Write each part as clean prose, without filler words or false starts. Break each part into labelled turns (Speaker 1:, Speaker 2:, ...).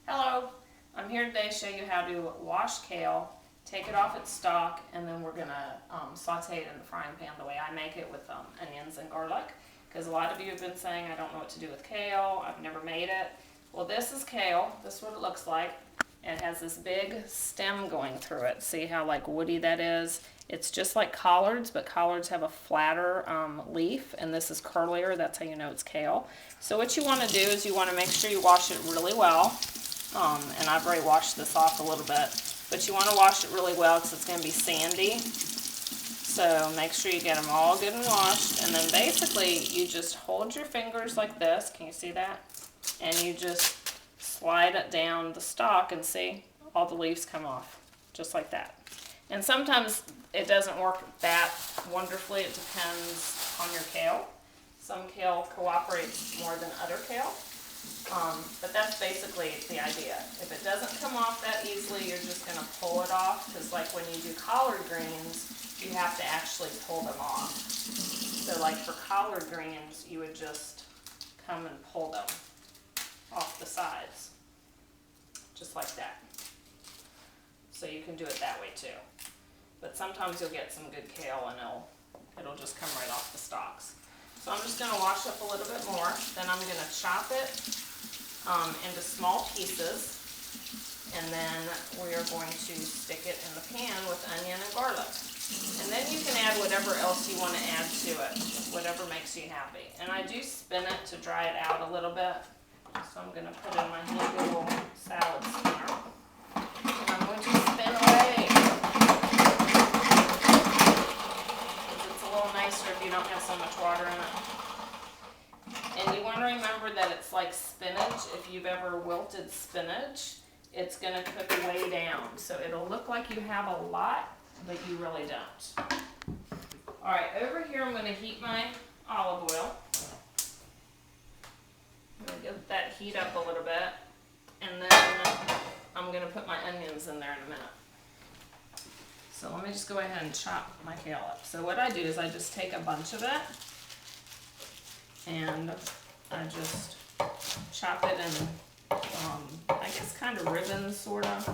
Speaker 1: Hello, I'm here today to show you how to wash kale, take it off its stalk, and then we're going to saute it in the frying pan the way I make it with onions and garlic. Because a lot of you have been saying, I don't know what to do with kale, I've never made it. Well, this is kale, this is what it looks like. It has this big stem going through it. See how like woody that is? It's just like collards, but collards have a flatter leaf, and this is curlier. That's how you know it's kale. So what you want to do is you want to make sure you wash it really well. And I've already washed this off a little bit, but you want to wash it really well because it's going to be sandy. So make sure you get them all good and washed, and then basically you just hold your fingers like this. Can you see that? And you just slide it down the stalk and see all the leaves come off, just like that. And sometimes it doesn't work that wonderfully. It depends on your kale. Some kale cooperates more than other kale. But that's basically the idea. If it doesn't come off that easily, you're just going to pull it off, because like when you do collard greens, you have to actually pull them off. So like for collard greens, you would just come and pull them off the sides, just like that. So you can do it that way too. But sometimes you'll get some good kale and it'll just come right off the stalks. So I'm just going to wash up a little bit more. Then I'm going to chop it into small pieces, and then we are going to stick it in the pan with onion and garlic. And then you can add whatever else you want to add to it, whatever makes you happy. And I do spin it to dry it out a little bit. So I'm going to put in my handy little salad spinner. And I'm going to spin away. Because it's a little nicer if you don't have so much water in it. And you want to remember that it's like spinach. If you've ever wilted spinach, it's going to cook way down. So it'll look like you have a lot, but you really don't. Alright, over here I'm going to heat my olive oil. I'm going to get that heat up a little bit. And then I'm going to put my onions in there in a minute. So let me just go ahead and chop my kale up. So what I do is I just take a bunch of it, and I just chop it in, I guess kind of ribbons, sort of.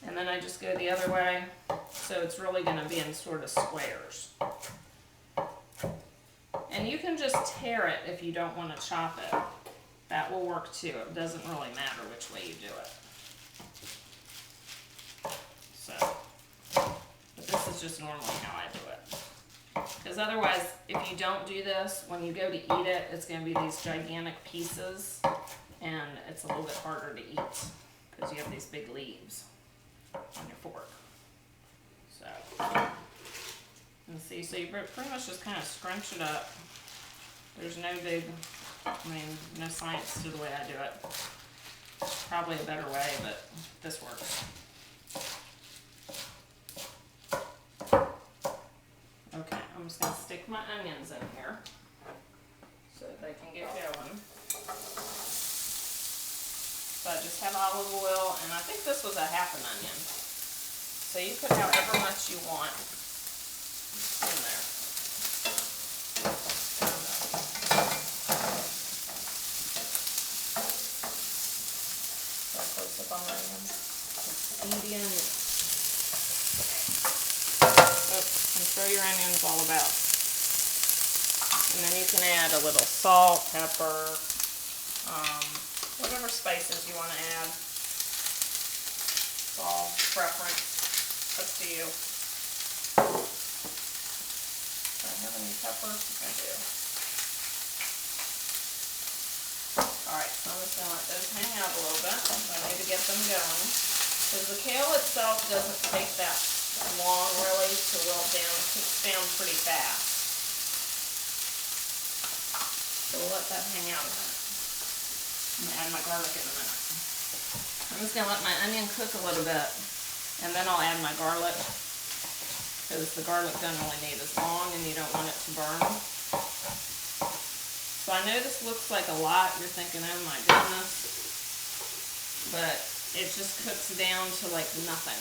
Speaker 1: And then I just go the other way, so it's really going to be in sort of squares. And you can just tear it if you don't want to chop it. That will work too. It doesn't really matter which way you do it. So, but this is just normally how I do it. Because otherwise, if you don't do this, when you go to eat it, it's going to be these gigantic pieces, and it's a little bit harder to eat because you have these big leaves on your fork. So, and see, so you pretty much just kind of scrunch it up. There's no big, no science to the way I do it. Probably a better way, but this works. Okay, I'm just going to stick my onions in here so that they can get going. So I just have olive oil, and I think this was a half an onion. So you put however much you want in there. So close up on my onions. Medium. And throw your onions all about. And then you can add a little salt, pepper, whatever spices you want to add. It's all preference. Up to you. Do I have any pepper? I do. Alright, so I'm just going to let those hang out a little bit. I need to get them going. Because the kale itself doesn't take that long really to wilt down. It cooks down pretty fast. So we'll let that hang out a minute. I'm going to add my garlic in a minute. I'm just going to let my onion cook a little bit, and then I'll add my garlic, because the garlic doesn't really need as long and you don't want it to burn. So I know this looks like a lot. You're thinking, oh my goodness. But it just cooks down to like nothing.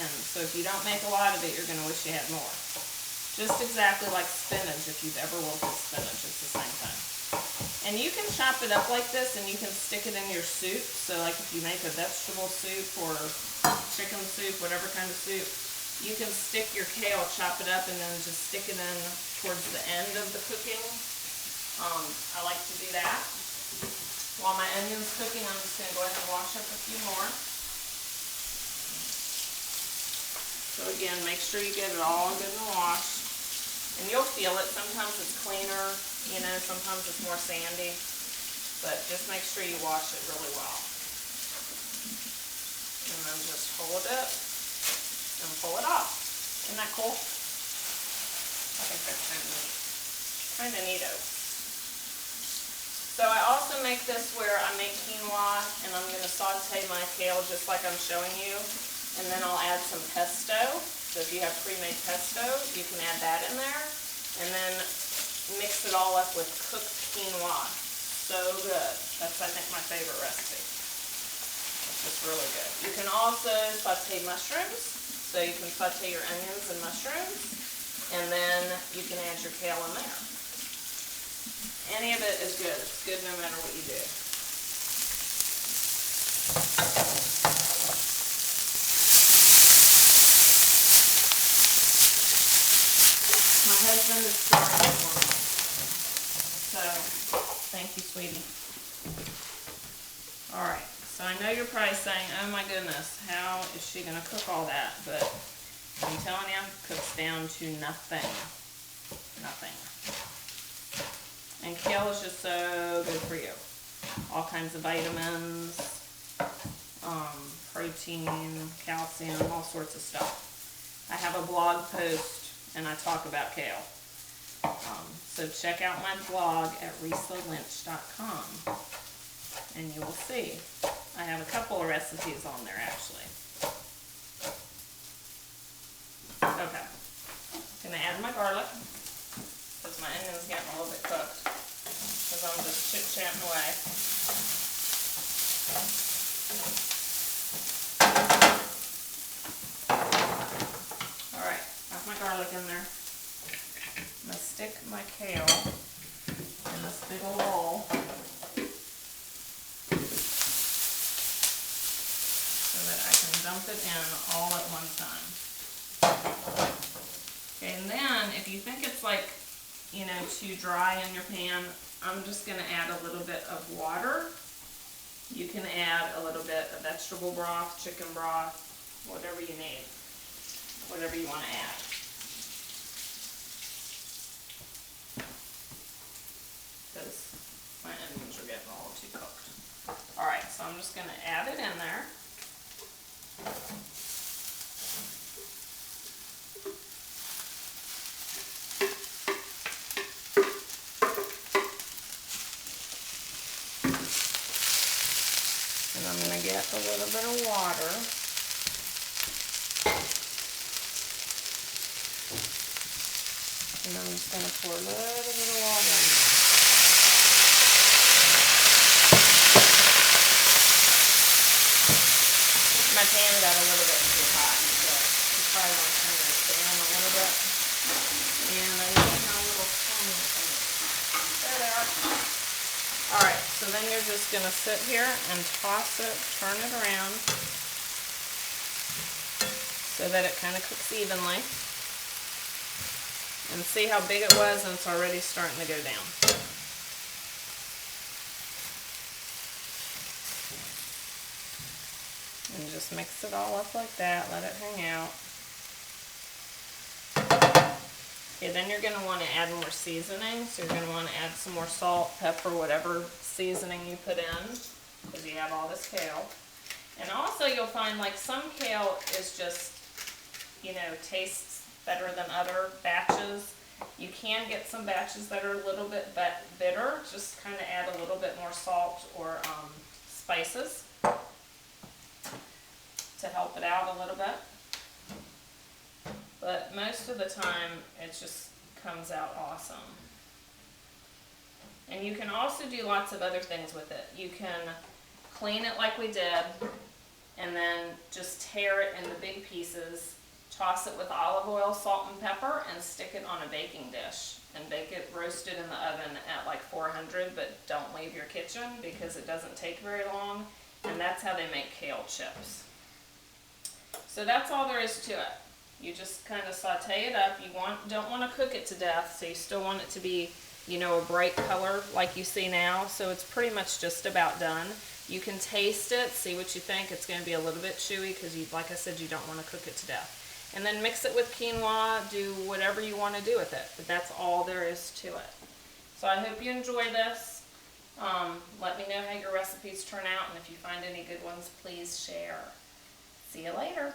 Speaker 1: And so if you don't make a lot of it, you're going to wish you had more. Just exactly like spinach. If you've ever wilted spinach, it's the same thing. And you can chop it up like this and you can stick it in your soup. So like if you make a vegetable soup or chicken soup, whatever kind of soup, you can stick your kale, chop it up, and then just stick it in towards the end of the cooking. I like to do that. While my onion's cooking, I'm just going to go ahead and wash up a few more. So again, make sure you get it all good and washed. And you'll feel it. Sometimes it's cleaner, you know, sometimes it's more sandy. But just make sure you wash it really well. And then just hold it and pull it off. Isn't that cool? I think that's kind of neat. Kind of neato. So I also make this where I make quinoa, and I'm going to saute my kale just like I'm showing you. And then I'll add some pesto. So if you have pre-made pesto, you can add that in there. And then mix it all up with cooked quinoa. So good. That's, I think, my favorite recipe. It's just really good. You can also saute mushrooms. So you can saute your onions and mushrooms. And then you can add your kale in there. Any of it is good. It's good no matter what you do. My husband is stirring for me. So, thank you, sweetie. Alright, so I know you're probably saying, oh my goodness, how is she going to cook all that? But I'm telling you, it cooks down to nothing. Nothing. And kale is just so good for you. All kinds of vitamins, protein, calcium, all sorts of stuff. I have a blog post and I talk about kale. So check out my blog at risalynch.com and you will see. I have a couple of recipes on there actually. Okay. I'm going to add my garlic because my onion's getting a little bit cooked. Because I'm just chit-chatting away. Alright, got my garlic in there. I'm going to stick my kale in this big old bowl so that I can dump it in all at one time. Okay, and then if you think it's like, you know, too dry in your pan, I'm just going to add a little bit of water. You can add a little bit of vegetable broth, chicken broth, whatever you need, whatever you want to add. Because my onions are getting a little too cooked. Alright, so I'm just going to add it in there. I'm going to get a little bit of water. And I'm just going to pour a little bit of water in there. My pan got a little bit too hot, so you probably want to turn this down a little bit. And I need my little spoon. There they are. Alright, so then you're just going to sit here and toss it, turn it around so that it kind of cooks evenly. And see how big it was, and it's already starting to go down. And just mix it all up like that, let it hang out. Okay, then you're going to want to add more seasoning. So you're going to want to add some more salt, pepper, whatever seasoning you put in, because you have all this kale. And also you'll find like some kale is just, you know, tastes better than other batches. You can get some batches that are a little bit bitter. Just kind of add a little bit more salt or spices to help it out a little bit. But most of the time, it just comes out awesome. And you can also do lots of other things with it. You can clean it like we did, and then just tear it into big pieces, Toss it with olive oil, salt, and pepper, and stick it on a baking dish. And bake it roasted in the oven at like 400, but don't leave your kitchen because it doesn't take very long. And that's how they make kale chips. So that's all there is to it. You just kind of saute it up. You don't want to cook it to death, so you still want it to be, you know, a bright color like you see now. So it's pretty much just about done. You can taste it, see what you think. It's going to be a little bit chewy because, like I said, you don't want to cook it to death. And then mix it with quinoa, do whatever you want to do with it. But that's all there is to it. So I hope you enjoy this. Let me know how your recipes turn out, and if you find any good ones, please share. See you later.